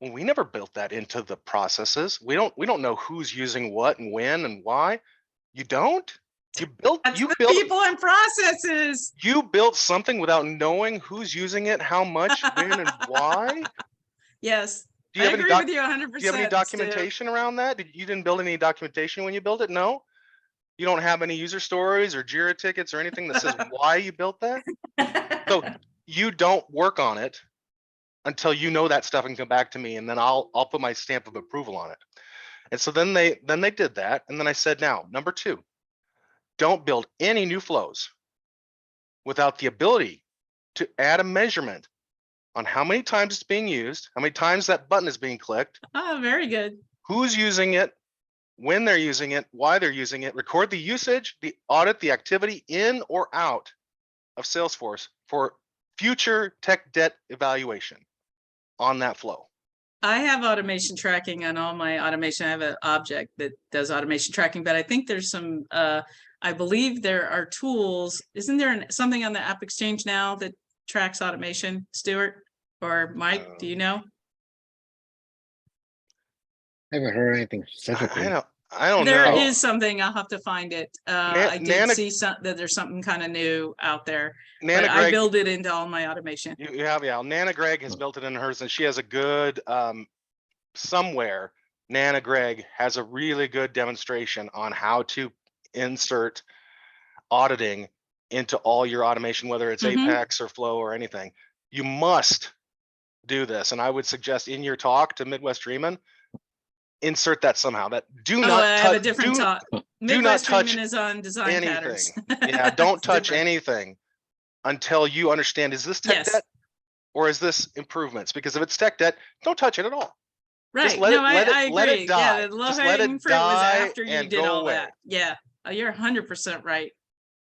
well, we never built that into the processes. We don't know who's using what and when and why. You don't? You built people and processes. You built something without knowing who's using it, how much, when, and why? Yes. Do you I agree with you 100%. Do you have any documentation around that? You didn't build any documentation when you built it? No? You don't have any user stories or JIRA tickets or anything that says why you built that? So you don't work on it until you know that stuff and come back to me, and then I'll put my stamp of approval on it. And so then they did that, and then I said, now, number 2, don't build any new flows without the ability to add a measurement on how many times it's being used, how many times that button is being clicked. Oh, very good. Who's using it, when they're using it, why they're using it, record the usage, the audit, the activity in or out of Salesforce for future tech debt evaluation on that flow. I have automation tracking on all my automation. I have an object that does automation tracking, but I think there's some, I believe there are tools. Isn't there something on the App Exchange now that tracks automation, Stuart or Mike? Do you know? I haven't heard anything specifically. I don't know. There is something. I'll have to find it. I did see that there's something kind of new out there. But I build it into all my automation. You have, yeah. Nana Gregg has built it in hers, and she has a good somewhere. Nana Gregg has a really good demonstration on how to insert auditing into all your automation, whether it's Mhm. Apex or Flow or anything. You must do this. And I would suggest in your talk to Midwest Dreamin', insert that somehow. That do Oh, not I have a touch, different talk. do not Midwest touch Dreamin' is on design anything. patterns. Yeah, don't It's touch different. anything until you understand, is this tech Yes. debt or is this improvements? Because if it's tech debt, don't touch it at all. Just Right. let No, it, let it, I let agree. it Yeah, die. the low Just let hanging it fruit was die after you and did go all away. that. Yeah. You're 100% right.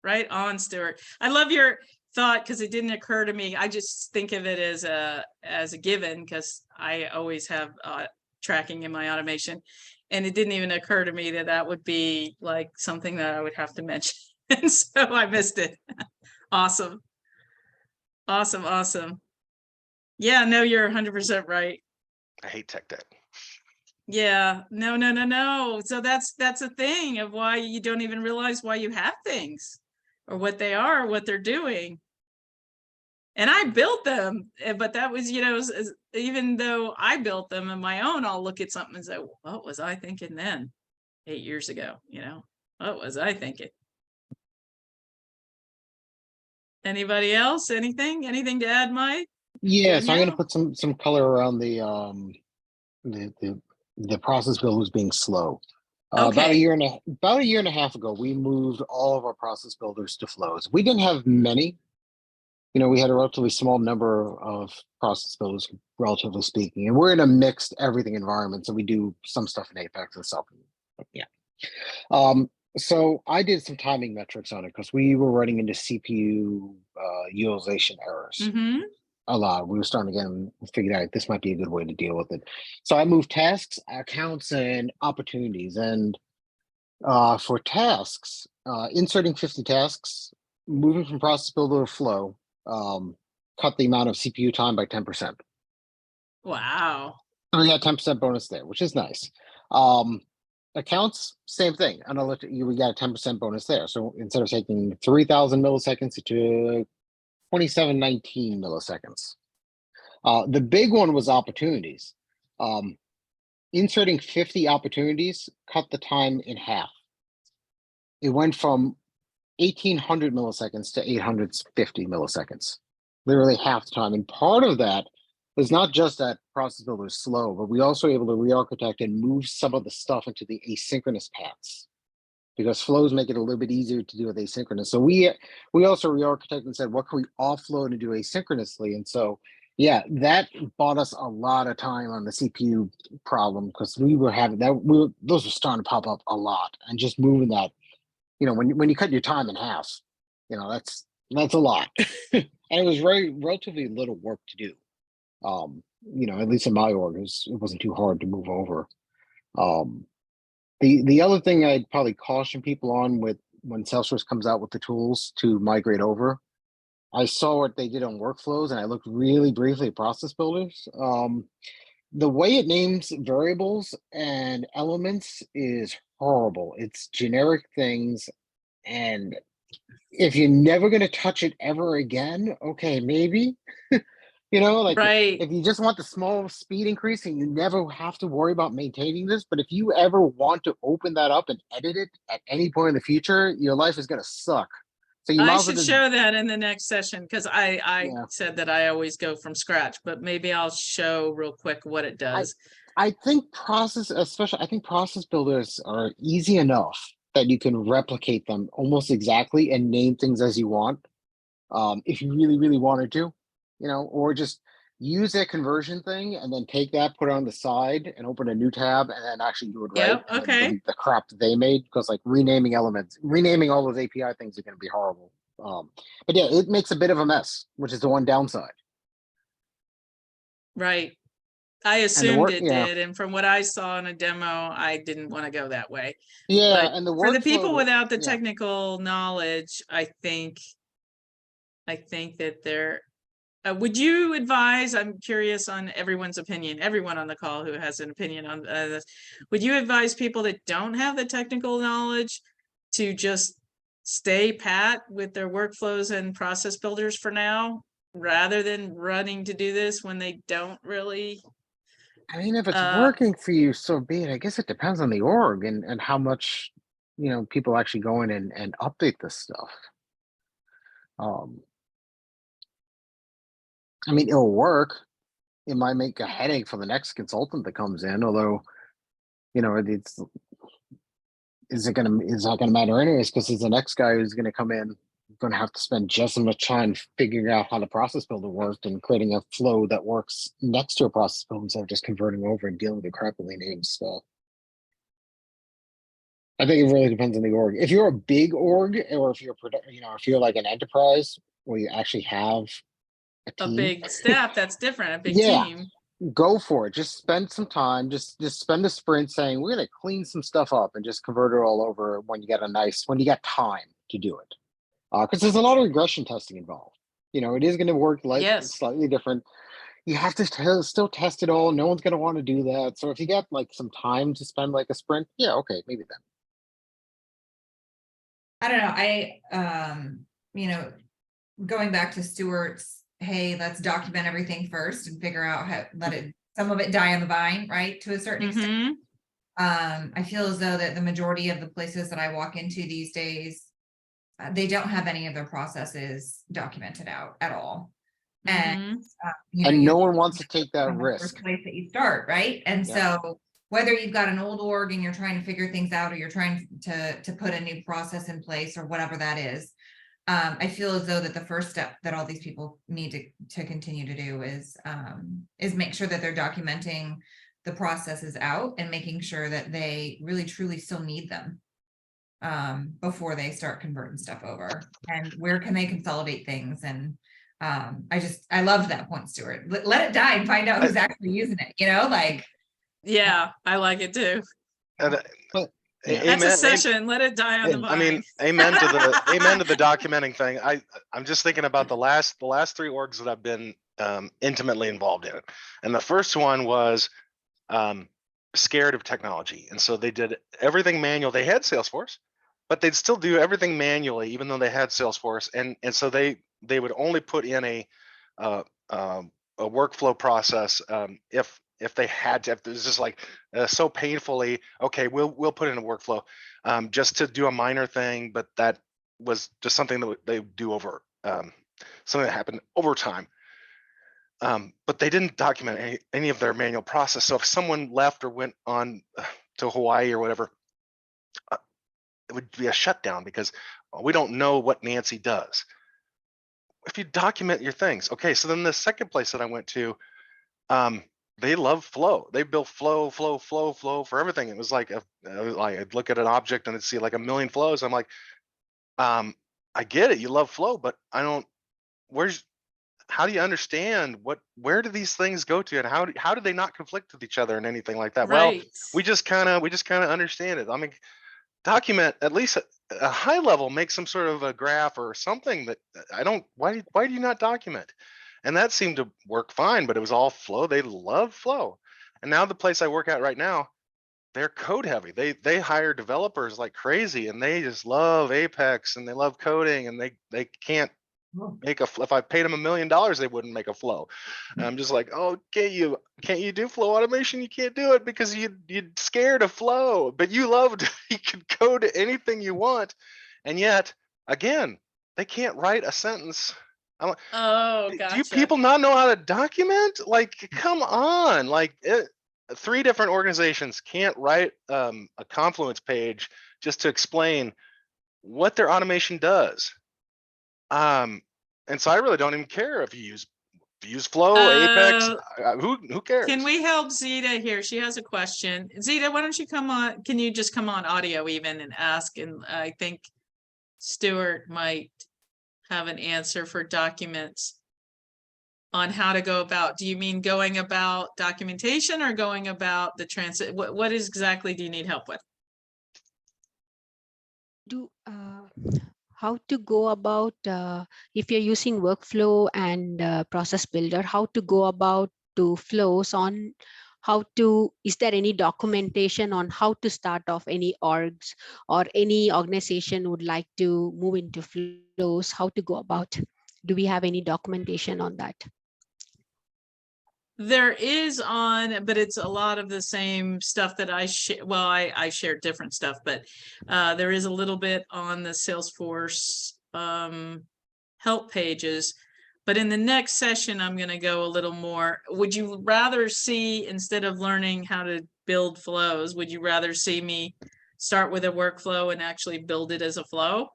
Right on, Stuart. I love your thought because it didn't occur to me. I just think of it as a given because I always have tracking in my automation. And it didn't even occur to me that that would be like something that I would have to mention. And so I missed it. Awesome. Awesome. Awesome. Yeah, no, you're 100% right. I hate tech debt. Yeah, no. So that's a thing of why you don't even realize why you have things or what they are, what they're doing. And I built them, but that was, even though I built them on my own, I'll look at something and say, what was I thinking then 8 years ago? What was I thinking? Anybody else? Anything to add, Mike? Yeah, so I'm going to Danielle? put some color around the process builders being slow. About a Okay. year and a half ago, we moved all of our process builders to flows. We didn't have many. We had a relatively small number of process builders, relatively speaking, and we're in a mixed everything environment. So we do some stuff in Apex and stuff. Yeah. So I did some timing metrics on it because we were running into CPU utilization errors Mm-hmm. a lot. We were starting to get them figured out this might be a good way to deal with it. So I moved tasks, accounts, and opportunities. And for tasks, inserting 50 tasks, moving from process builder to flow, cut the amount of CPU time by 10%. Wow. So we got 10% bonus there, which is nice. Accounts, same thing. We got a 10% bonus there. So instead of taking 3,000 milliseconds, it took 2719 milliseconds. The big one was opportunities. Inserting 50 opportunities cut the time in half. It went from 1800 milliseconds to 850 milliseconds, literally half the time. And part of that was not just that process builder is slow, but we also were able to re-architect and move some of the stuff into the asynchronous paths because flows make it a little bit easier to do with asynchronous. So we also re-architected and said, what can we offload and do asynchronously? And so, yeah, that bought us a lot of time on the CPU problem because we were having that. Those were starting to pop up a lot, and just moving that. When you cut your time in half, that's a lot, and it was relatively little work to do. At least in my org, it wasn't too hard to move over. The other thing I'd probably caution people on with when Salesforce comes out with the tools to migrate over, I saw what they did on workflows, and I looked really briefly at process builders. The way it names variables and elements is horrible. It's generic things, and if you're never going to touch it ever again, okay, maybe. Like Right. if you just want the small speed increase and you never have to worry about maintaining this, but if you ever want to open that up and edit it at any point in the future, your life is going to suck. So you I might as well should just, show that in the next session because I yeah. said that I always go from scratch, but maybe I'll show real quick what it does. I think process builders are easy enough that you can replicate them almost exactly and name things as you want. If you really, really wanted to, or just use that conversion thing and then take that, put it on the side and open a new tab and then actually do it right. Yep, And then okay. delete the crap that they made, because like renaming all those API things are going to be horrible. But yeah, it makes a bit of a mess, which is the one downside. Right. I And the assumed work, it yeah, did. And from what I saw in a demo, I didn't want to go that way. yeah, But and the for the people workflow, without the yeah. technical knowledge, I think that they're, would you advise, I'm curious on everyone's opinion, everyone on the call who has an opinion on this, would you advise people that don't have the technical knowledge to just stay pat with their workflows and process builders for now, rather than running to do this when they don't really? I mean, if it's working for you, so be it. I guess it depends on the org and how much, people actually go in and update this stuff. I mean, it'll work. It might make a headache for the next consultant that comes in, although, it's not gonna matter anyways, because it's the next guy who's gonna come in, gonna have to spend just as much time figuring out how the process builder worked and creating a flow that works next to a process builder instead of just converting over and dealing with the crappily named stuff. I think it really depends on the org. If you're a big org, or if you're if you're like an enterprise where you actually have a A team, big staff, that's different, a big Yeah. team. go for it. Just spend some time. Just spend a sprint saying we're gonna clean some stuff up and just convert it all over when you got time to do it. Because there's a lot of regression testing involved. It is going to work like Yes. slightly different. You have to still test it all. No one's going to want to do that. So if you get like some time to spend like a sprint, yeah, okay, maybe then. I don't know. Going back to Stuart's, hey, let's document everything first and figure out how some of it die on the vine, right? To a certain extent. I feel as though that the majority of the places that I walk into these days, they don't have any of their processes documented out at all. And, And no one wants to take that from the risk. first place that you start, right? And Yeah. so whether you've got an old org and you're trying to figure things out, or you're trying to put a new process in place, or whatever that is, I feel as though that the first step that all these people need to continue to do is make sure that they're documenting the processes out and making sure that they really truly still need them before they start converting stuff over. And where can they consolidate things? And I loved that point, Stuart. Let it die and find out who's actually using it, Yeah, I like it too. And, But That's a session. Let it die on the vine. I mean, amen to the documenting thing. I'm just thinking about the last 3 orgs that I've been intimately involved in, and the first one was scared of technology, and so they did everything manual. They had Salesforce, but they'd still do everything manually, even though they had Salesforce, and so they would only put in a workflow process if they had to. If it was just like so painfully, okay, we'll put in a workflow just to do a minor thing, but that was just something that they do over something that happened over time. But they didn't document any of their manual process. So if someone left or went on to Hawaii or whatever, it would be a shutdown because we don't know what Nancy does. If you document your things, okay. So then the second place that I went to, they love flow. They built flow for everything. It was like I'd look at an object and I'd see like a million flows. I'm like, I get it. You love flow, but I don't. How do you understand where do these things go to, and how do they not conflict with each other and anything like that? Right. Well, we just kind of understand it. I mean, document at least a high level, make some sort of a graph or something that why do you not document? And that seemed to work fine, but it was all flow. They love flow. And now the place I work at right now, they're code heavy. They hire developers like crazy, and they just love Apex and they love coding, and they can't make if I paid them $1 million, they wouldn't make a flow. And I'm just like, oh, can't you do flow automation? You can't do it because you're scared of flow, but you could code anything you want. And yet again, they can't write a sentence. Oh, Do you gotcha. people not know how to document? Like, come on, 3 different organizations can't write a Confluence page just to explain what their automation does. And so I really don't even care if you use Flow, Apex. Who cares? Can we help Zeta here? She has a question. Zeta, why don't you come on? Can you just come on audio even and ask? And I think Stuart might have an answer for documents on how to go about. Do you mean going about documentation or going about the transit? What exactly do you need help with? How to go about if you're using workflow and process builder, how to go about to flows on is there any documentation on how to start off any orgs or any organization would like to move into flows, how to go about? Do we have any documentation on that? There is on, but it's a lot of the same stuff that I share. Well, I share different stuff, but there is a little bit on the Salesforce help pages. But in the next session, I'm going to go a little more. Would you rather see, instead of learning how to build flows, would you rather see me start with a workflow and actually build it as a flow?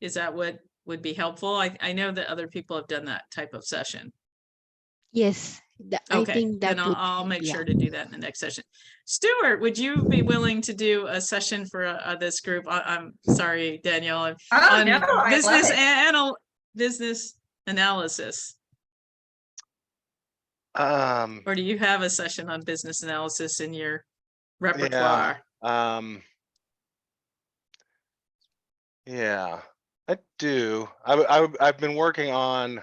Is that what would be helpful? I know that other people have done that type of session. Yes, I Okay, think then that would, I'll make yeah. sure to do that in the next session. Stuart, would you be willing to do a session for this group? I'm sorry, Danielle. Oh, no, I business love it. business analysis. Um, Or do you have a session on business analysis in your yeah, repertoire? yeah, I do. I've been working on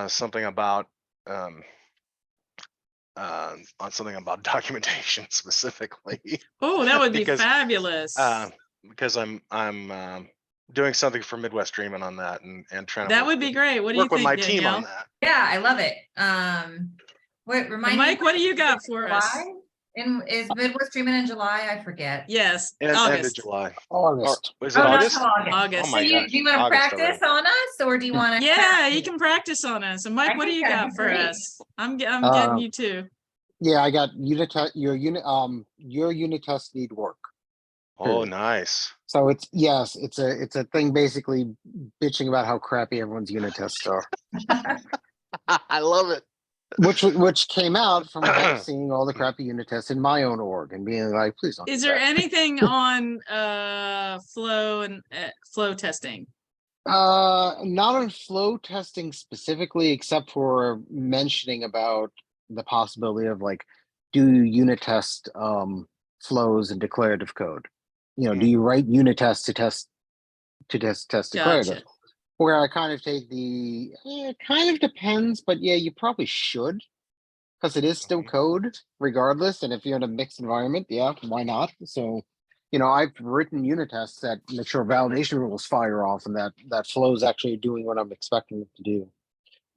something about documentation specifically. Oh, that would be because, fabulous. Because I'm doing something for Midwest Dreaming on that and trying to That work would be great. What do you work with think, my team on Danielle? that. Yeah, I love it. What And remind me? Mike, what do you got for us? July? Is Midwest Dreaming in July? I forget. Yes, End of August. July. August. Or is it Oh, not August? till August. August. Oh So my you, gosh, do you want to August practice already. on us, or do you want to? Yeah, you can practice on us. And Mike, I what do think you that'd got be for great. us? I'm getting you too. Yeah, I got unit test. Your unit tests need work. Oh, Period. nice. So it's a thing basically bitching about how crappy everyone's unit tests are, I love it. which came out from seeing all the crappy unit tests in my own org and being like, please don't. Is do there that. anything on flow and flow testing? Not on flow testing specifically, except for mentioning about the possibility of like, do unit test flows in declarative code? You know, do you write unit tests to test declarative? Gotcha. Where I kind of take the, it kind of depends, but yeah, you probably should, because it is still code regardless. And if you're in a mixed environment, yeah, why not? So, you know, I've written unit tests that make sure validation rules fire off and that flow is actually doing what I'm expecting it to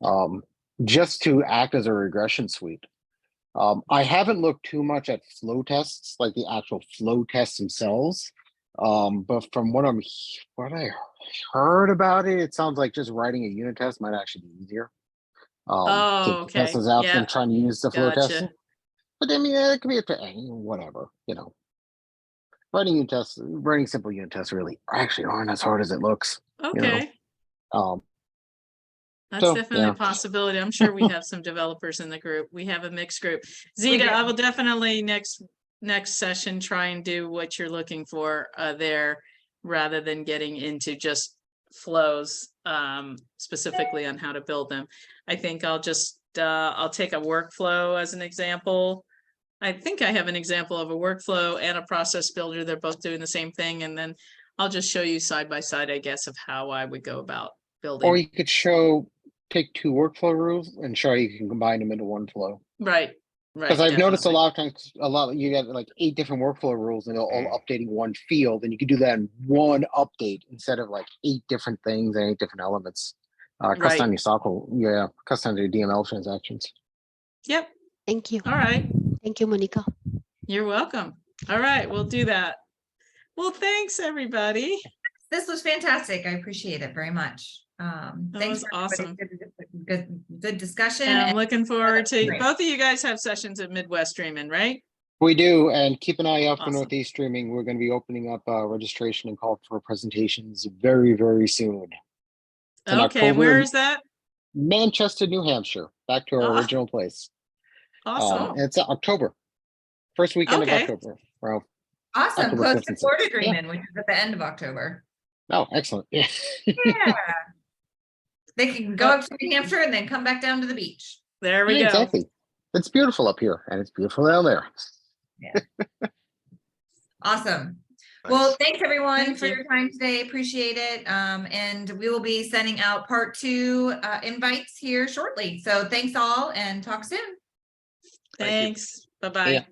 do. Just to act as a regression suite. I haven't looked too much at flow tests, like the actual flow tests themselves. But from what I heard about it, it sounds like just writing a unit test might actually be easier. Oh, To okay. test those out Yeah. than trying to use the flow Gotcha. testing. But I mean, it could be up to whatever, you know. Writing simple unit tests really actually aren't as hard as it looks. Okay. You know? That's So, definitely yeah. a possibility. I'm sure we have some developers in the group. We have a mixed group. Zeta, do. I will definitely next session try and do what you're looking for there, rather than getting into just flows specifically on how to build them. I think I'll just I'll take a workflow as an example. I think I have an example of a workflow and a process builder. They're both doing the same thing, and then I'll just show you side by side, I guess, of how I would go about building. Or you could take two workflow rules and show you can combine them into one flow. Right. Because I've noticed a lot of times, you get like 8 different workflow rules and they're all updating one field, and you can do that in one update instead of like 8 different things and 8 different elements. Custom your SOC, custom your DML transactions. Yep. Thank you. All right. Thank you, Monica. You're welcome. All right, we'll do that. Well, thanks everybody. This was fantastic. I appreciate it very much. Thanks was for awesome. Good discussion. And I'm and looking forward to great. both of you guys have sessions at Midwest Dreaming, right? We do, and keep an eye out for Awesome. Northeast Streaming. We're going to be opening up registration and call for presentations very, very soon. It's in Okay, October where in is that? Manchester, New Hampshire, back to our original place. Awesome. It's October, first weekend of Okay. October. Well, Awesome. October Post 5th and support 6th. agreement, which is at the end of October. Oh, excellent. Yeah. Yeah. They can go up to New Hampshire and then come back down to the beach. There we go. Exactly. It's beautiful up here and it's beautiful down there. Yeah. Awesome. Nice. Well, thanks everyone Thank for you. your time today. Appreciate it. And we will be sending out part 2 invites here shortly. So thanks all and talk soon. Thank you. Thanks. Bye-bye. Yeah.